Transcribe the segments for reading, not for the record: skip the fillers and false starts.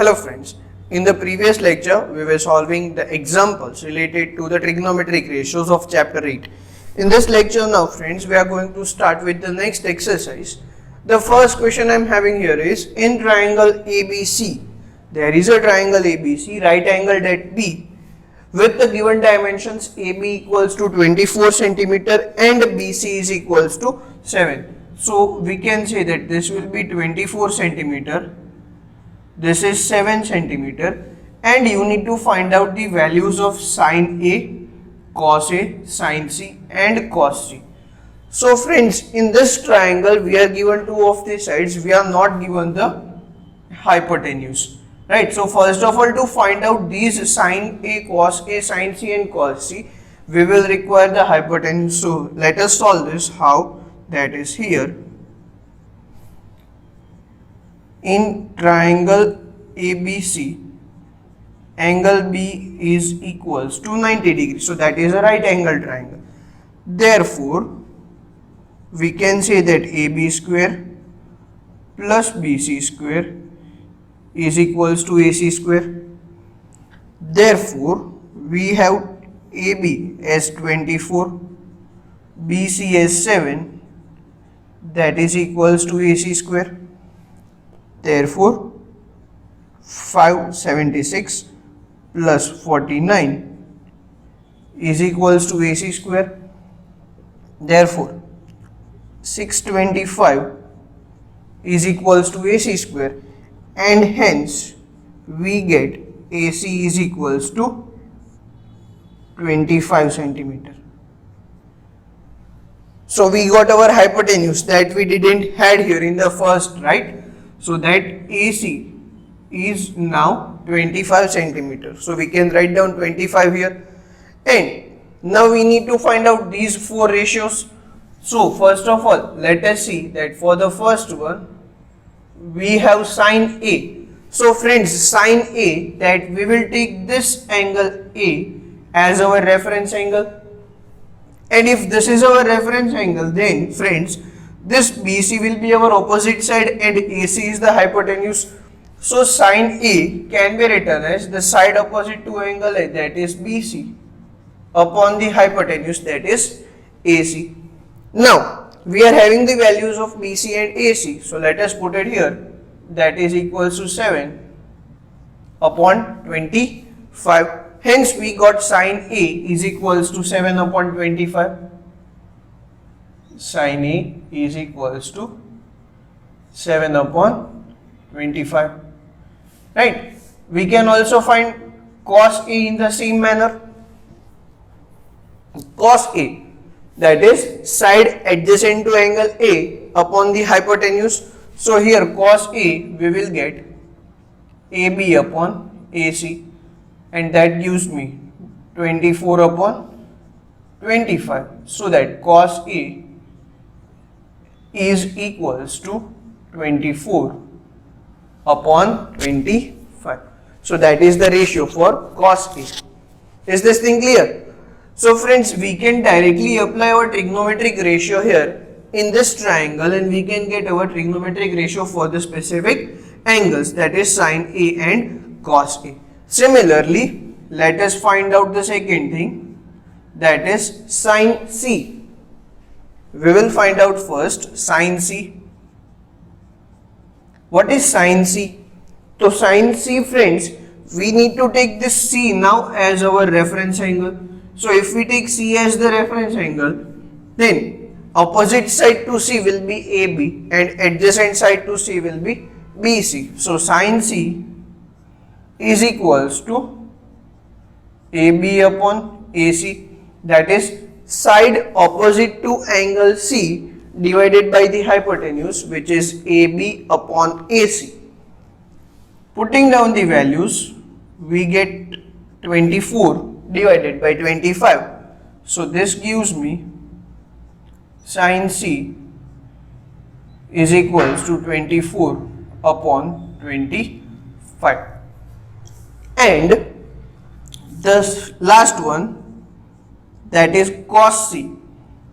Hello friends, in the previous lecture we were solving the examples related to the trigonometric ratios of chapter 8. In this lecture now friends, we are going to start with the next exercise. The first question I am having here is, in triangle ABC, there is a triangle ABC, right angled at B, with the given dimensions AB equals to 24 centimeter and BC is equals to 7. So we can say that this will be 24 centimeter. This is 7 centimeter, and you need to find out the values of sine A, cos A, sine C and cos C. So friends, in this triangle we are given two of the sides, we are not given the hypotenuse, right? So first of all, to find out these sine A, cos A, sine C and cos C, we will require the hypotenuse. So let us solve this. How? That is here. In triangle ABC, angle B is equals to 90 degrees. So that is a right angle triangle. Therefore, we can say that AB square plus BC square is equals to AC square. Therefore, we have AB as 24, BC as 7, that is equals to AC square. Therefore, 576 plus 49 is equals to AC square. Therefore, 625 is equals to AC square, and hence we get AC is equals to 25 centimeter. So we got our hypotenuse that we didn't had here in the first, right? So that AC is now 25 centimeter. So we can write down 25 here. And now we need to find out these four ratios. So first of all, let us see that for the first one, we have sine A. So friends, sine A, that we will take this angle A as our reference angle. And if this is our reference angle, then friends, this BC will be our opposite side and AC is the hypotenuse. So sine A can be written as the side opposite to angle A, that is BC, upon the hypotenuse, that is AC. Now we are having the values of BC and AC. So let us put it here, that is equals to 7 upon 25. Hence we got sine A is equals to 7 upon 25. Sine A is equals to 7 upon 25. Right? We can also find cos A in the same manner. Cos A, that is side adjacent to angle A upon the hypotenuse. So here cos A, we will get AB upon AC, and that gives me 24 upon 25. So that cos A is equals to 24 upon 25. So that is the ratio for cos A. Is this thing clear? So friends, we can directly apply our trigonometric ratio here in this triangle, and we can get our trigonometric ratio for the specific angles, that is sine A and cos A. Similarly, let us find out the second thing, that is sine C. We will find out first sine C. What is sine C? So sine C, friends, we need to take this C now as our reference angle. So if we take C as the reference angle, then opposite side to C will be AB and adjacent side to C will be BC. So sine C is equals to AB upon AC, that is side opposite to angle C divided by the hypotenuse, which is AB upon AC. Putting down the values, we get 24 divided by 25. So this gives me sine C is equals to 24 upon 25. And the last one, that is cos C.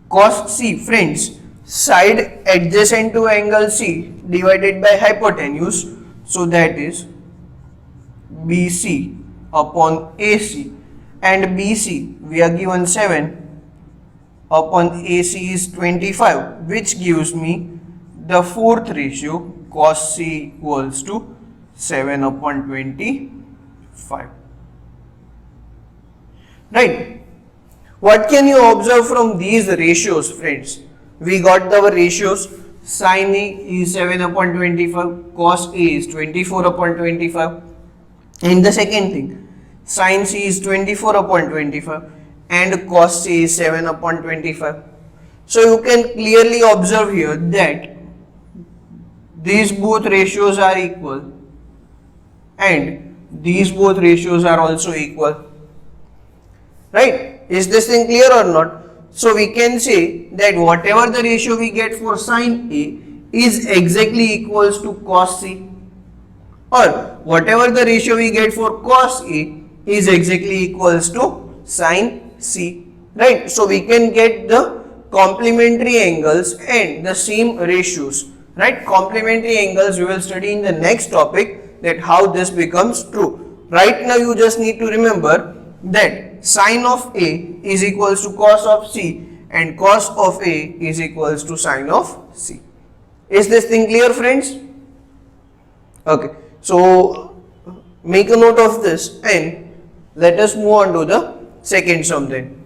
Cos C, friends, side adjacent to angle C divided by hypotenuse. So that is BC upon AC, and BC we are given 7 upon AC is 25, which gives me the fourth ratio cos C equals to 7 upon 25. Right? What can you observe from these ratios, friends? We got our ratios. Sin A is 7 upon 25, cos A is 24 upon 25. And the second thing, sin C is 24 upon 25 and cos C is 7 upon 25. So you can clearly observe here that these both ratios are equal and these both ratios are also equal. Right? Is this thing clear or not? So we can say that whatever the ratio we get for sin A is exactly equals to cos C, or whatever the ratio we get for cos A is exactly equals to sin C. Right? So we can get the complementary angles and the same ratios. Right? Complementary angles we will study in the next topic, that how this becomes true. Right now you just need to remember that sin of A is equals to cos of C and cos of A is equals to sin of C. Is this thing clear, friends? Okay, so make a note of this and let us move on to the second sum then.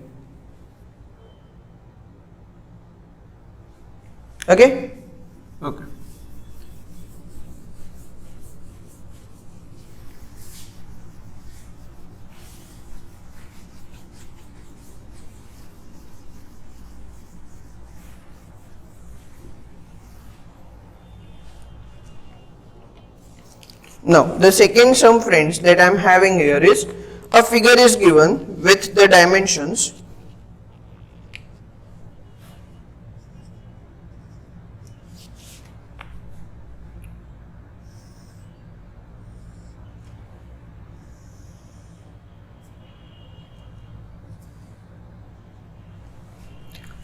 Okay? Okay. Now, the second sum, friends, that I am having here is a figure is given with the dimensions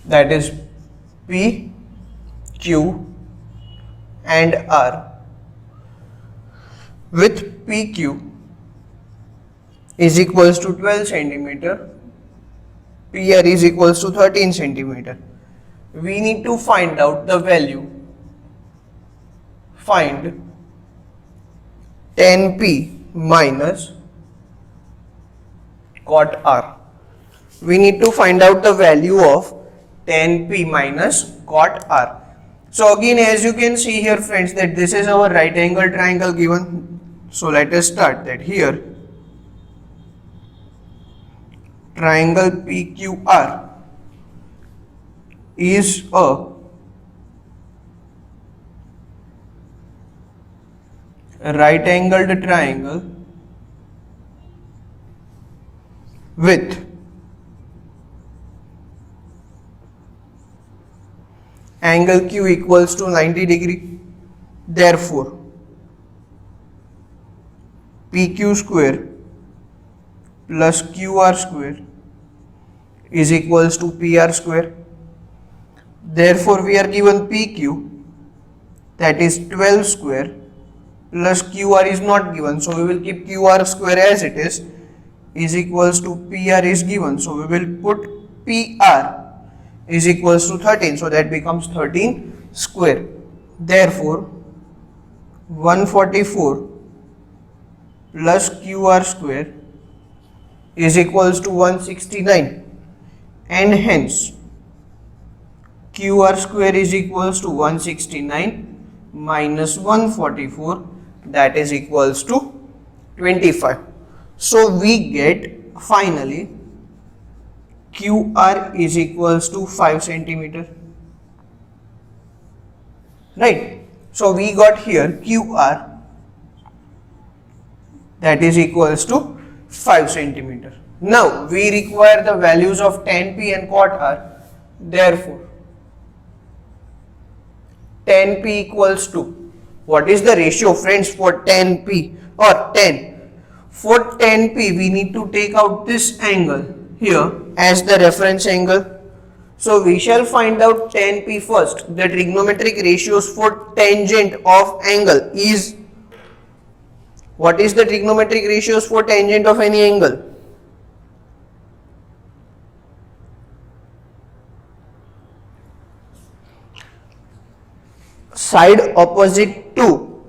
that is P, Q and R, with PQ is equals to 12 centimeter, PR is equals to 13 centimeter. We need to find out the value. Find tan P minus cot R. We need to find out the value of tan P minus cot R. So again, as you can see here, friends, that this is our right angle triangle given. So let us start that here triangle PQR is a right angled triangle with angle Q equals to 90 degree. Therefore, PQ square plus QR square is equals to PR square. Therefore, we are given PQ, that is 12 square, plus QR is not given, so we will keep QR square as it is equals to PR is given, so we will put PR is equals to 13, so that becomes 13 square. Therefore, 144 plus QR square is equals to 169, and hence QR square is equals to 169 minus 144, that is equals to 25. So we get finally QR is equals to 5 centimeter. Right? So we got here QR, that is equals to 5 centimeter. Now we require the values of tan P and cot R. Therefore, tan P equals to, what is the ratio, friends, for tan P or tan? For tan P we need to take out this angle here as the reference angle. So we shall find out tan P first. The trigonometric ratios for tangent of angle is What is the trigonometric ratios for tangent of any angle? Side opposite to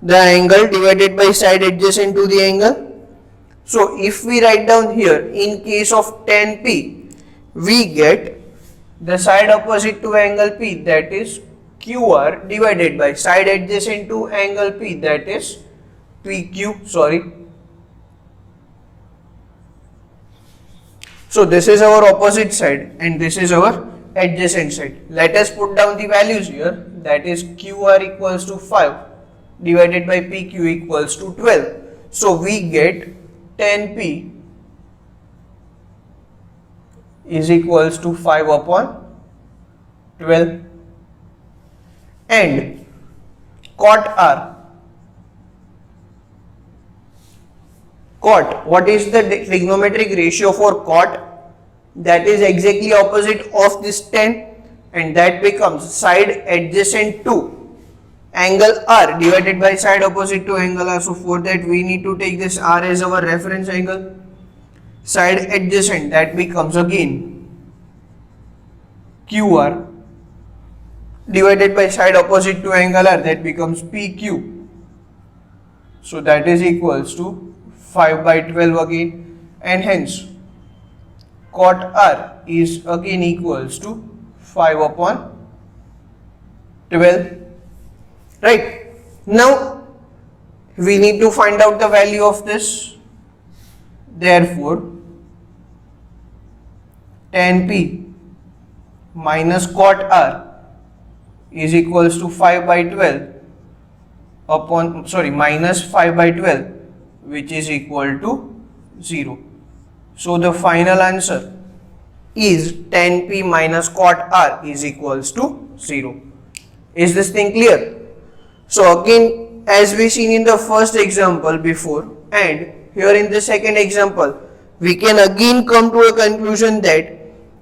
the angle divided by side adjacent to the angle. So if we write down here, in case of tan P, we get the side opposite to angle P, that is QR, divided by side adjacent to angle P, that is PQ, So this is our opposite side and this is our adjacent side. Let us put down the values here, that is QR equals to 5 divided by PQ equals to 12. So we get tan P is equals to 5 upon 12 and cot R. Cot, what is the trigonometric ratio for cot? That is exactly opposite of this tan and that becomes side adjacent to angle R divided by side opposite to angle R. So for that we need to take this R as our reference angle. Side adjacent, that becomes again QR divided by side opposite to angle R, that becomes PQ. So that is equals to 5 by 12 again, and hence cot R is again equals to 5 upon 12. Right. Now we need to find out the value of this. Therefore tan P minus cot R is equals to 5 by 12 upon minus 5 by 12, which is equal to 0. So the final answer is tan P minus cot R is equals to 0. Is this thing clear? So again, as we seen in the first example before and here in the second example, we can again come to a conclusion that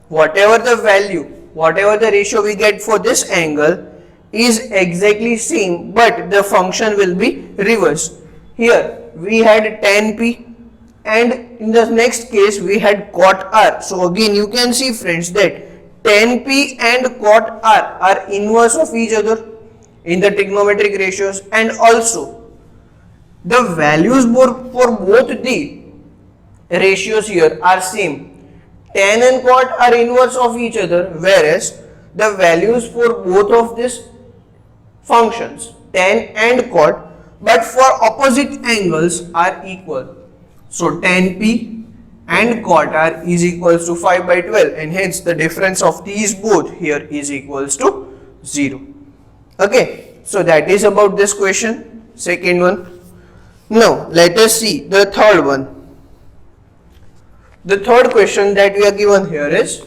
whatever the value, whatever the ratio we get for this angle is exactly same, but the function will be reversed. Here we had tan P and in the next case we had cot R. So again you can see friends that tan P and cot R are inverse of each other in the trigonometric ratios, and also the values for both the ratios here are same. Tan and cot are inverse of each other, whereas the values for both of these functions, tan and cot, but for opposite angles are equal. So tan P and cot R is equals to 5 by 12 and hence the difference of these both here is equals to 0. Okay, so that is about this question, second one. Now let us see the third one. The third question that we are given here is,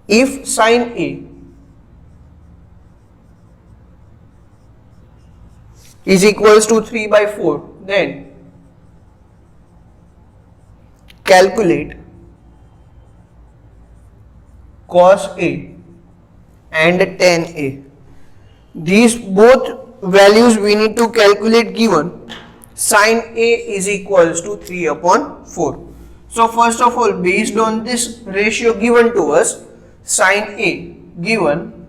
if sin A is equals to 3 by 4, then calculate cos A and tan A. These both values we need to calculate given sin A is equals to 3 upon 4. So first of all, based on this ratio given to us, sin A given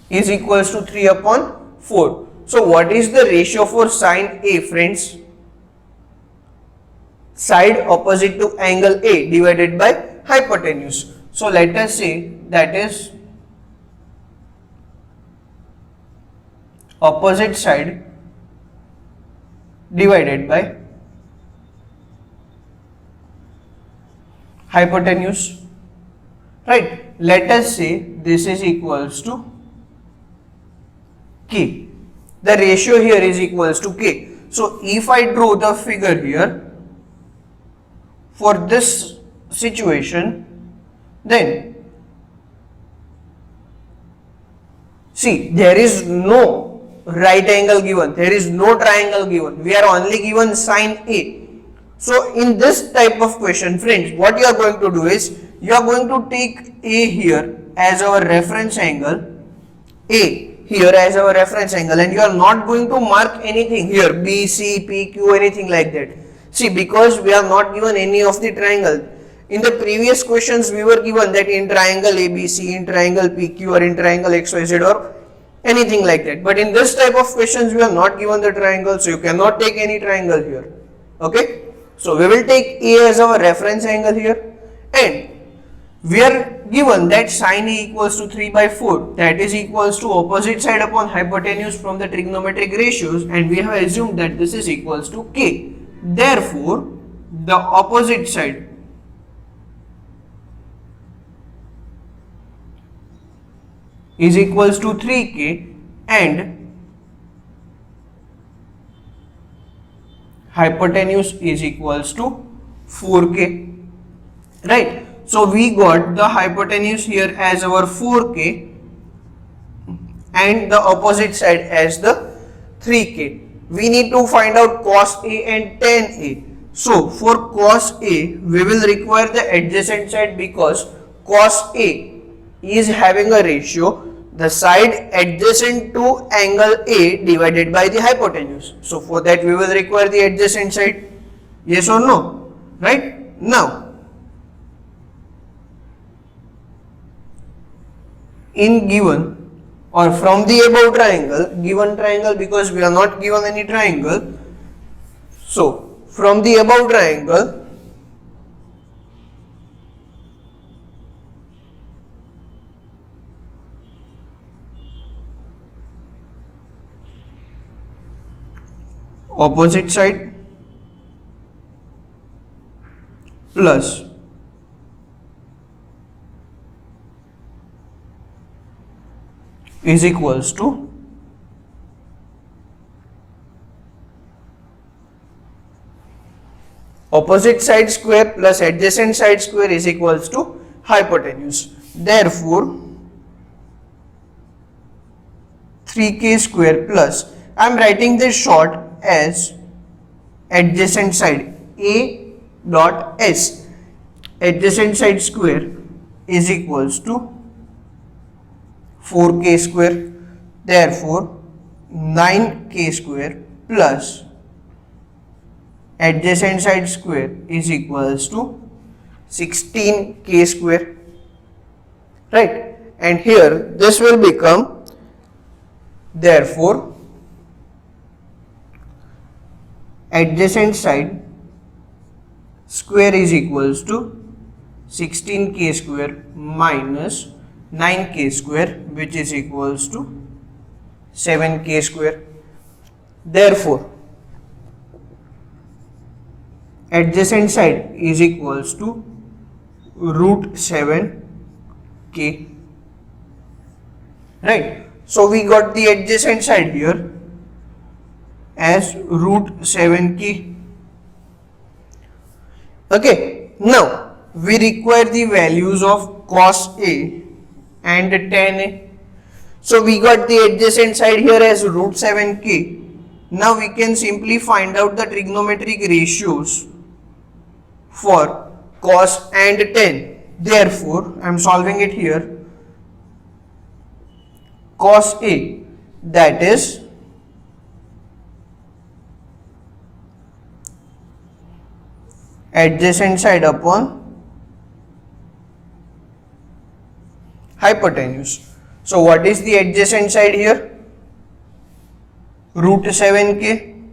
is equals to 3 upon 4. So what is the ratio for sin A, friends? Side opposite to angle A divided by hypotenuse. So let us say that is opposite side divided by hypotenuse. Right. Let us say this is equals to K. The ratio here is equals to K. So if I draw the figure here for this situation, then see, there is no right angle given, there is no triangle given, we are only given sin A. So in this type of question, friends, what you are going to do is you are going to take A here as our reference angle, A here as our reference angle, and you are not going to mark anything here, B, C, P, Q, anything like that. See, because we are not given any of the triangle. In the previous questions we were given that in triangle ABC, in triangle PQ, or in triangle XYZ, or anything like that. But in this type of questions we are not given the triangle, so you cannot take any triangle here. Okay, so we will take A as our reference angle here, and we are given that sin A equals to 3 by 4, that is equals to opposite side upon hypotenuse from the trigonometric ratios, and we have assumed that this is equals to K. Therefore, the opposite side is equals to 3K and hypotenuse is equals to 4K, right? So we got the hypotenuse here as our 4K and the opposite side as the 3K. We need to find out cos A and tan A. So for cos A, we will require the adjacent side, because cos A is having a ratio, the side adjacent to angle A divided by the hypotenuse. So for that we will require the adjacent side. Yes or no? Right? Now, in given or from the above triangle, given triangle, because we are not given any triangle, so from the above triangle, opposite side plus is equals to opposite side square plus adjacent side square is equals to hypotenuse. Therefore, 3K square plus, I am writing this short as adjacent side, A dot S, adjacent side square is equals to 4K square. Therefore, 9K square plus adjacent side square is equals to 16K square, right? And here this will become, therefore adjacent side square is equals to 16K square minus 9K square, which is equals to 7K square. Therefore, adjacent side is equals to root 7K, right? So we got the adjacent side here as root 7K. Okay, now we require the values of cos A and tan A. So we got the adjacent side here as root 7K. Now we can simply find out the trigonometric ratios for cos and tan. Therefore, I am solving it here. Cos A, that is adjacent side upon hypotenuse. So what is the adjacent side here? Root 7K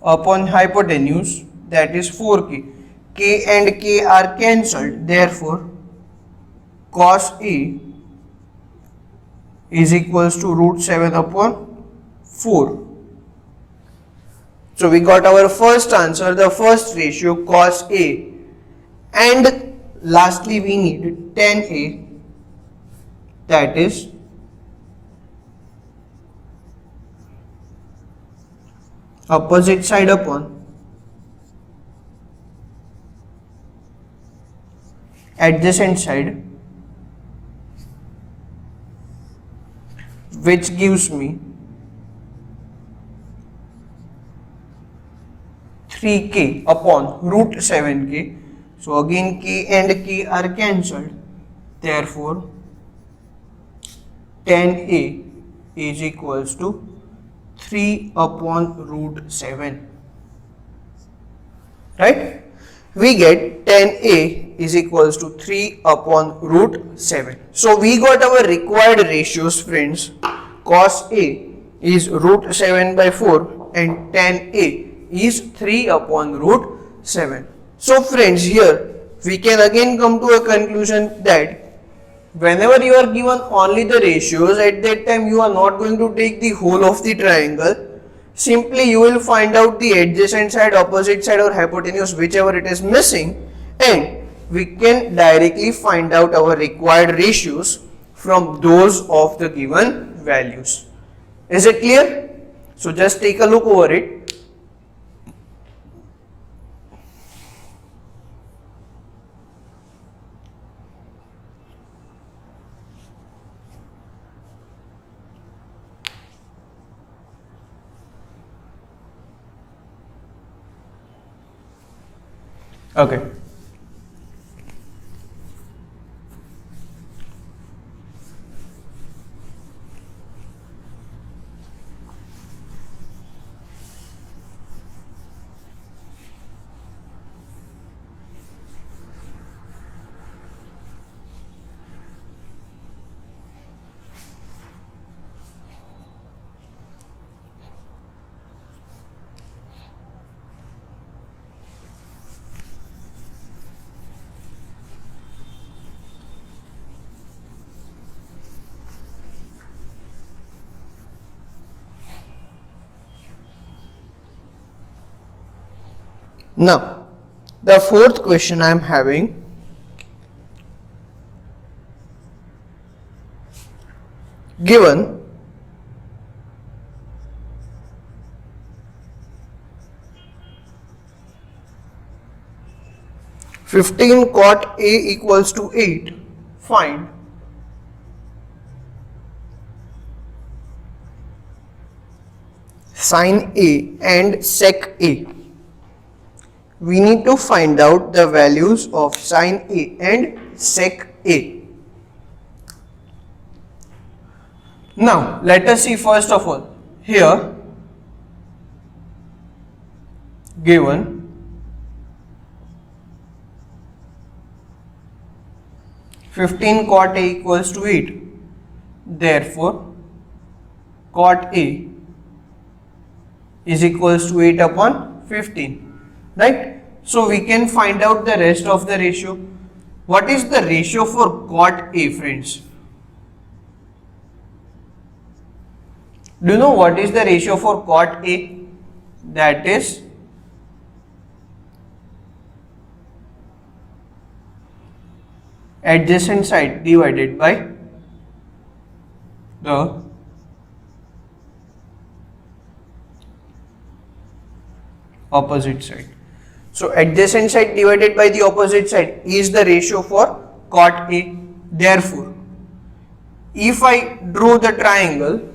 upon hypotenuse, that is 4K. K and K are cancelled. Therefore, cos A is equals to root 7 upon 4. So we got our first answer, the first ratio, cos A, and lastly we need tan A, that is opposite side upon adjacent side, which gives me 3K upon root 7K. So again k and k are cancelled. Therefore, tan A is equals to 3 upon root 7. Right? We get tan A is equals to 3 upon root 7. So we got our required ratios, friends. Cos A is root 7 by 4 and tan A is 3 upon root 7. So friends, here we can again come to a conclusion that whenever you are given only the ratios, at that time you are not going to take the whole of the triangle. Simply you will find out the adjacent side, opposite side or hypotenuse, whichever it is missing, and we can directly find out our required ratios from those of the given values. Is it clear? So just take a look over it. Okay. Now, the fourth question I am having, given (15 cot A equals to 8), find sin A and sec A. We need to find out the values of sin A and sec A. Now, let us see first of all, here given (15 cot A equals to 8), therefore cot A is equals to 8 upon 15. Right? So we can find out the rest of the ratio. What is the ratio for cot A, friends? Do you know what is the ratio for cot A? That is adjacent side divided by the opposite side. So adjacent side divided by the opposite side is the ratio for cot A. Therefore, if I draw the triangle,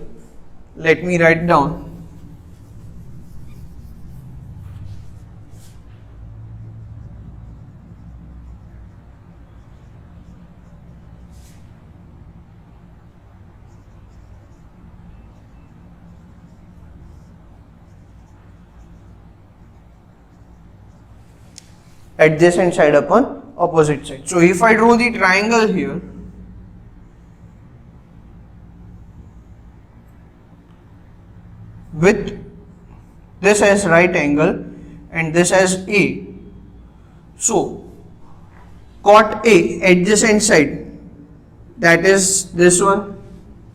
let me write down. Adjacent side upon opposite side. So if I draw the triangle here, with this as right angle and this as A, so cot A adjacent side, that is this one,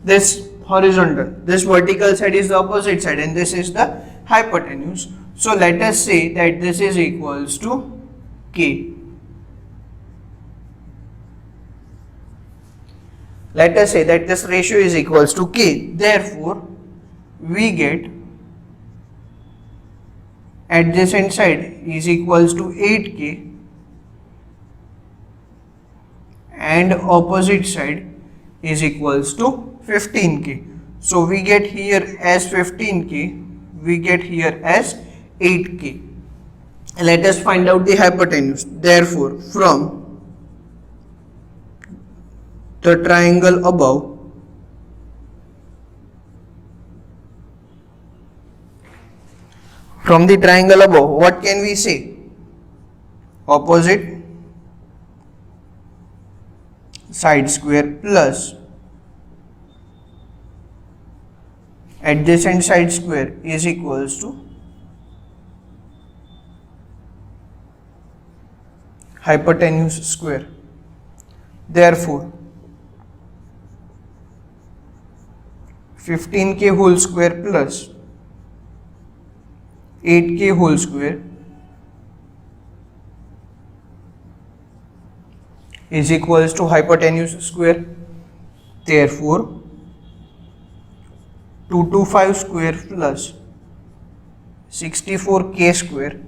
this horizontal, this vertical side is the opposite side and this is the hypotenuse. So let us say that this is equals to K. Let us say that this ratio is equals to K. Therefore, we get adjacent side is equals to 8K and opposite side is equals to 15K. So we get here as 15K, we get here as 8K. Let us find out the hypotenuse. Therefore, from the triangle above, what can we say? Opposite side square plus adjacent side square is equals to hypotenuse square. Therefore, 15k whole square plus 8k whole square is equals to hypotenuse square. Therefore, 225 square plus 64k square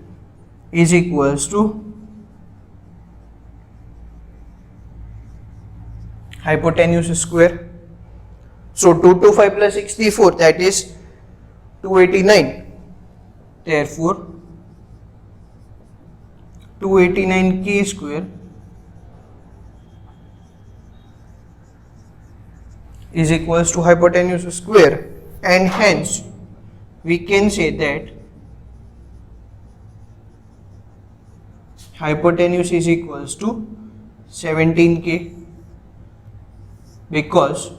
is equals to hypotenuse square. So 225 plus 64, that is 289. Therefore, 289k square is equals to hypotenuse square, and hence we can say that hypotenuse is equals to 17k, because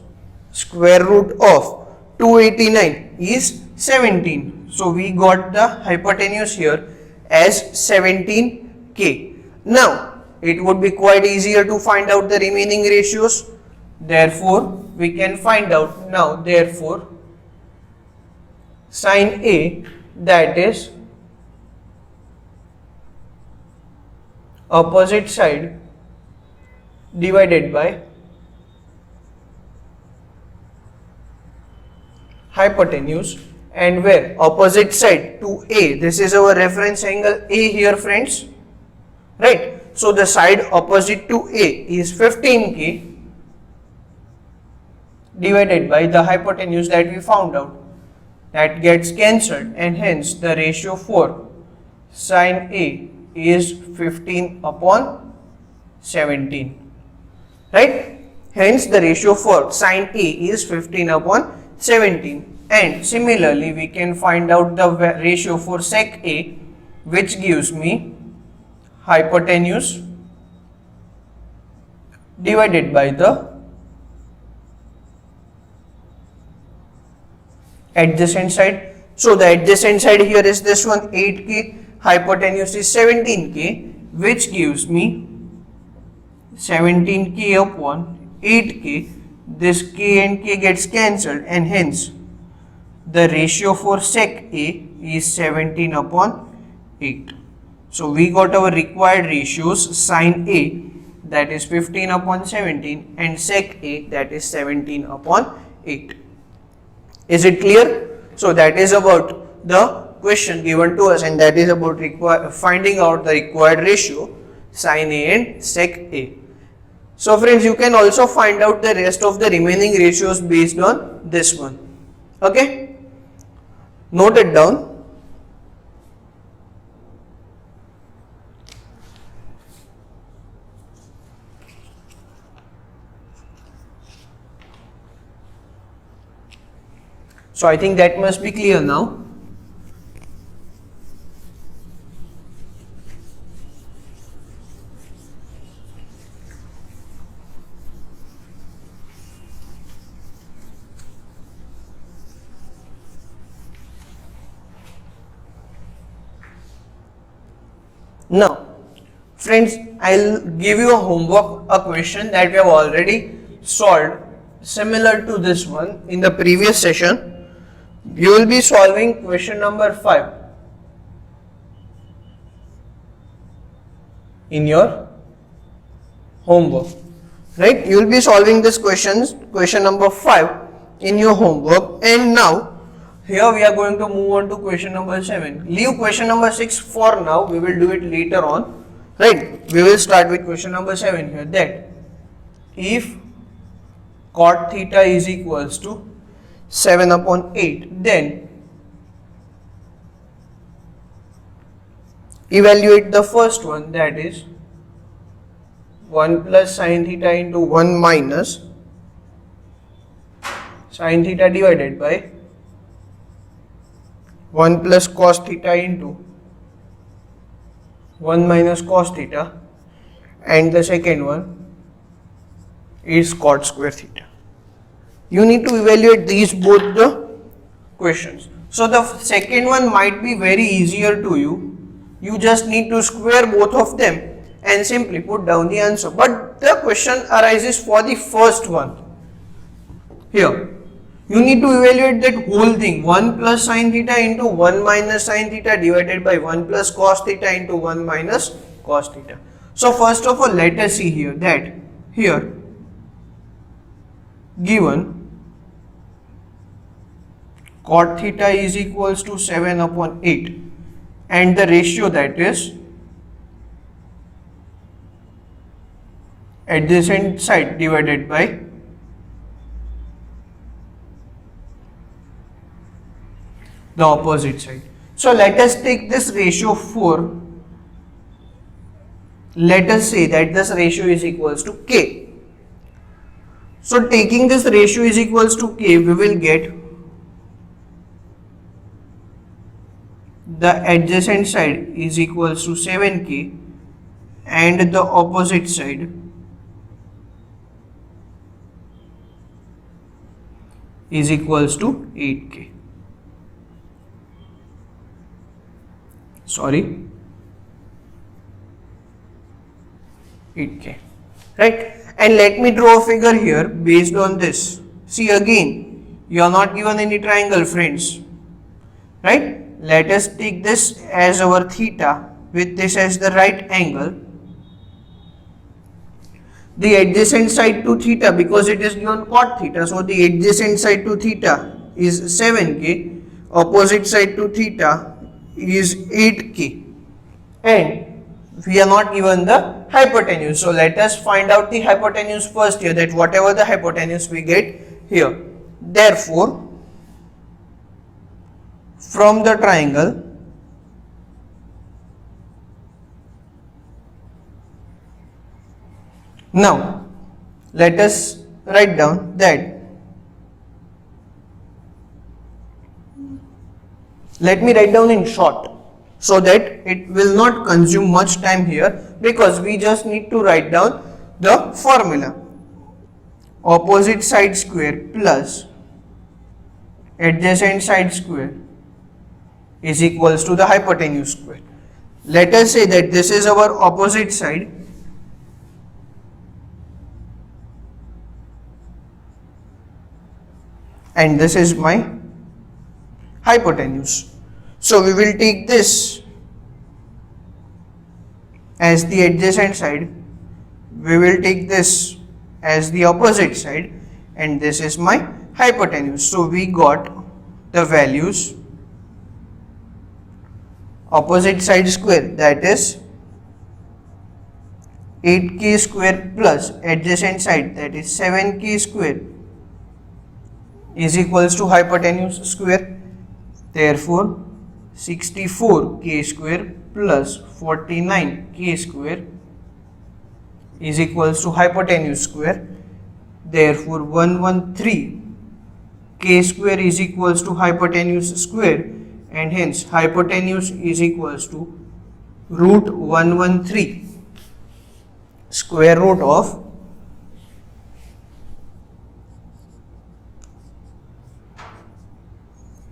square root of 289 is 17. So we got the hypotenuse here as 17k. Now it would be quite easier to find out the remaining ratios. Therefore, we can find out now. Therefore, sine A, that is opposite side divided by hypotenuse, and where opposite side to A, this is our reference angle A here, friends, right? So the side opposite to A is 15k divided by the hypotenuse that we found out, that gets cancelled, and hence the ratio for sine A is 15 upon 17, right? Hence the ratio for sine A is 15 upon 17. And similarly, we can find out the ratio for sec A, which gives me hypotenuse divided by the adjacent side. So the adjacent side here is this one, 8k, hypotenuse is 17k, which gives me 17k upon 8k. This k and k gets cancelled, and hence the ratio for sec A is 17 upon 8. So we got our required ratios: sine A, that is 15 upon 17, and sec A, that is 17 upon 8. Is it clear? So that is about the question given to us, and that is about finding out the required ratio sine A and sec A. So friends, you can also find out the rest of the remaining ratios based on this one. Okay? Note it down. So I think that must be clear now. Now, friends, I'll give you a homework, a question that we have already solved similar to this one in the previous session. You will be solving question number 5 in your homework, right? You will be solving this question number 5 in your homework. And now here we are going to move on to question number 7. Leave question number 6 for now, we will do it later on, right? We will start with question number 7 here, that if cot theta is equals to 7 upon 8, then evaluate the first one, that is 1 plus sine theta into 1 minus sine theta divided by 1 plus cos theta into 1 minus cos theta, and the second one is cot square theta. You need to evaluate these both the questions. So the second one might be very easier to you. You just need to square both of them and simply put down the answer. But the question arises for the first one. Here, you need to evaluate that whole thing, 1 plus sine theta into 1 minus sine theta divided by 1 plus cos theta into 1 minus cos theta. So first of all, let us see here that here given cot theta is equals to 7 upon 8 and the ratio, that is adjacent side divided by the opposite side. So let us take this ratio 4. Let us say that this ratio is equals to k. So taking this ratio is equals to k, we will get the adjacent side is equals to 7k and the opposite side is equals to 8k. Sorry, 8k, right? And let me draw a figure here based on this. See, again, you are not given any triangle, friends, right? Let us take this as our theta with this as the right angle. The adjacent side to theta, because it is given cot theta, so the adjacent side to theta is 7k, opposite side to theta is 8k, and we are not given the hypotenuse. So let us find out the hypotenuse first here, that whatever the hypotenuse we get here. Therefore, from the triangle now let us write down that, let me write down in short so that it will not consume much time here, because we just need to write down the formula. Opposite side square plus adjacent side square is equals to the hypotenuse square. Let us say that this is our opposite side and this is my hypotenuse. So we will take this as the adjacent side, we will take this as the opposite side, and this is my hypotenuse. So we got the values opposite side square, that is 8k square plus adjacent side, that is 7k square, is equals to hypotenuse square. Therefore 64k square plus 49k square is equals to hypotenuse square. Therefore 113k square is equals to hypotenuse square, and hence hypotenuse is equals to root 113 square root of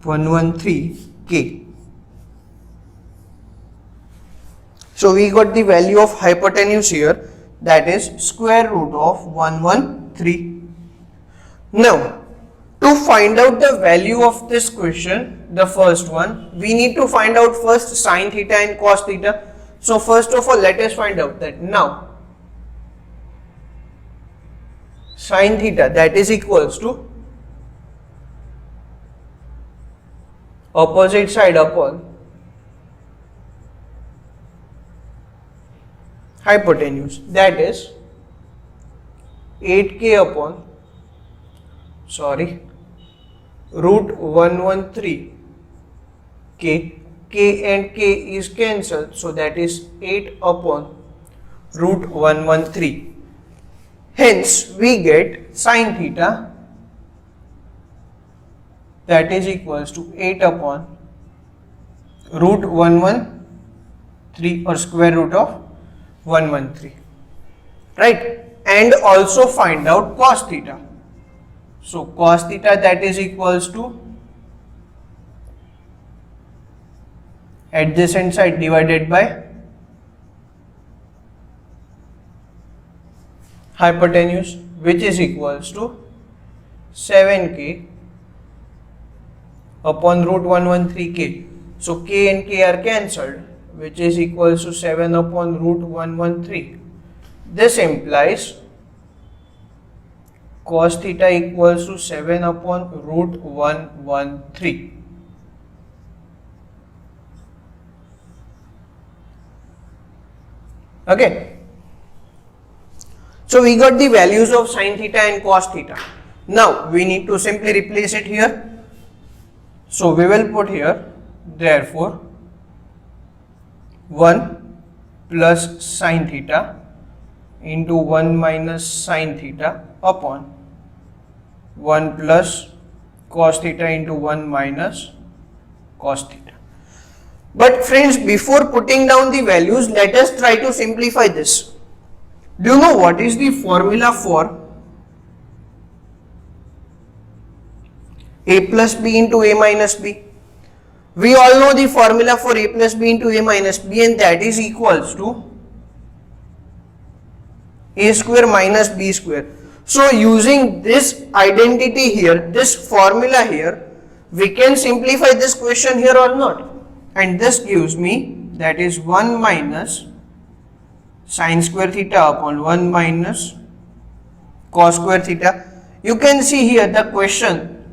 113k. So we got the value of hypotenuse here, that is square root of 113. Now to find out the value of this question, the first one, we need to find out first sine theta and cos theta. So first of all, let us find out that now sine theta, that is equals to opposite side upon hypotenuse, that is 8k upon root 113k k and k is cancelled, so that is 8 upon root 113. Hence we get sine theta, that is equals to 8 upon root 113 or square root of 113, right? And also find out cos theta. So cos theta, that is equals to adjacent side divided by hypotenuse, which is equals to 7k upon root 113k. So k and k are cancelled, which is equals to 7 upon root 113. This implies cos theta equals to 7 upon root 113. Okay. So we got the values of sine theta and cos theta. Now we need to simply replace it here. So we will put here, therefore 1 plus sine theta into 1 minus sine theta upon 1 plus cos theta into 1 minus cos theta. But friends, before putting down the values, let us try to simplify this. Do you know what is the formula for a plus b into a minus b? We all know the formula for a plus b into a minus b, and that is equals to a square minus b square. So using this identity here, this formula here, we can simplify this question here or not. And this gives me, that is 1 minus sine square theta upon 1 minus cos square theta. You can see here the question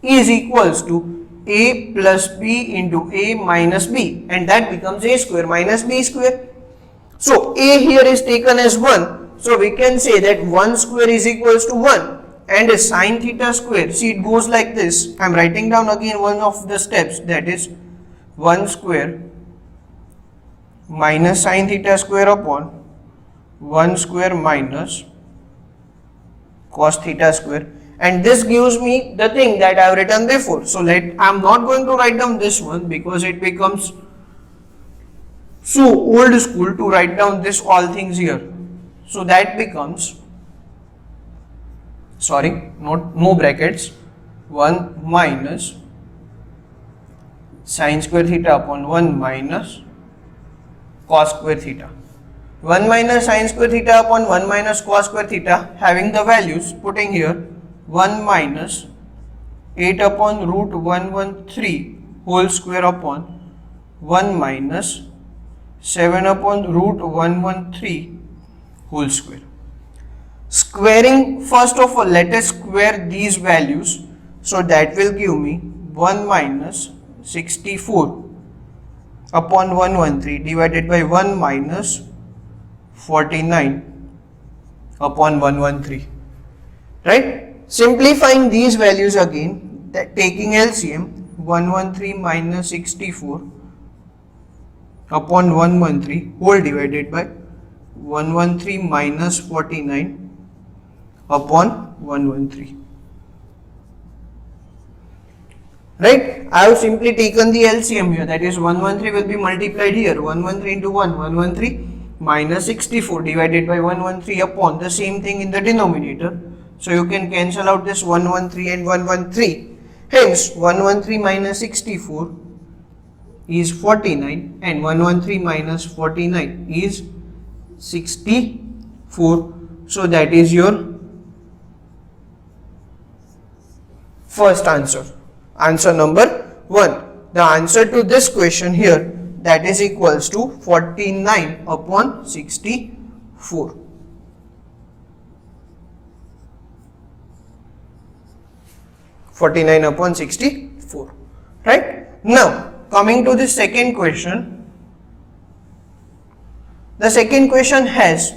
is equals to a plus b into a minus b, and that becomes a square minus b square. So a here is taken as 1, so we can say that 1 square is equals to 1, and a sine theta square, see it goes like this. I am writing down again one of the steps, that is 1 square minus sine theta square upon 1 square minus cos theta square, and this gives me the thing that I have written before. So I am not going to write down this one because it becomes so old school to write down this all things here. So that becomes, sorry, no brackets, 1 minus sine square theta upon 1 minus cos square theta. 1 minus sine square theta upon 1 minus cos square theta, having the values, putting here 1 minus 8 upon root 113 whole square upon 1 minus 7 upon root 113 whole square. Squaring, first of all, let us square these values. So that will give me 1 minus 64 upon 113 divided by 1 minus 49 upon 113. Right? Simplifying these values again, that taking LCM, 113 minus 64 upon 113 whole divided by 113 minus 49 upon 113. Right? I have simply taken the LCM here, that is 113 will be multiplied here, 113 into 1, 113 minus 64 divided by 113 upon the same thing in the denominator. So you can cancel out this 113 and 113. Hence 113 minus 64 is 49 and 113 minus 49 is 64. So that is your first answer. Answer number 1. The answer to this question here, that is equals to 49 upon 64. upon 64. Right? Now, coming to the second question. The second question has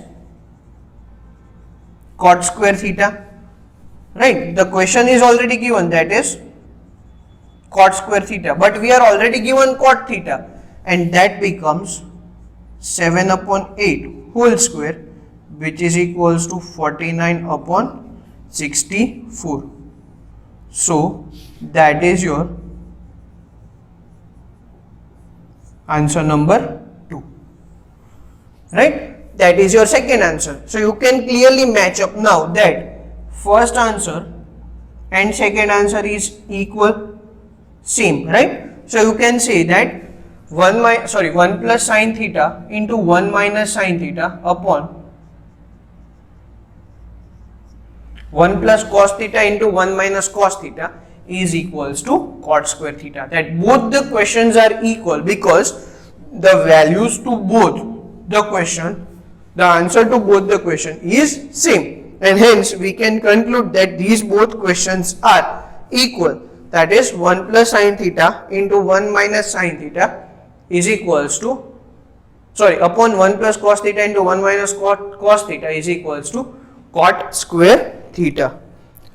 cot square theta. Right? The question is already given, that is cot square theta, but we are already given cot theta, and that becomes 7 upon 8 whole square, which is equals to 49 upon 64. So that is your answer number 2, right? That is your second answer. So you can clearly match up now that first answer and second answer is equal, same, right? So you can say that 1 plus sine theta into 1 minus sine theta upon 1 plus cos theta into 1 minus cos theta is equals to cot square theta. That both the questions are equal because the values to both the question, the answer to both the question is same, and hence we can conclude that these both questions are equal. That is 1 plus sine theta into 1 minus sine theta is equals to, upon 1 plus cos theta into 1 minus cos theta is equals to cot square theta.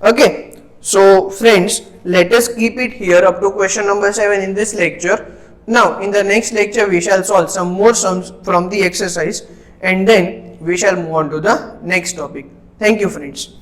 Okay, so friends, let us keep it here up to question number 7 in this lecture. Now in the next lecture we shall solve some more sums from the exercise, and then we shall move on to the next topic. Thank you friends.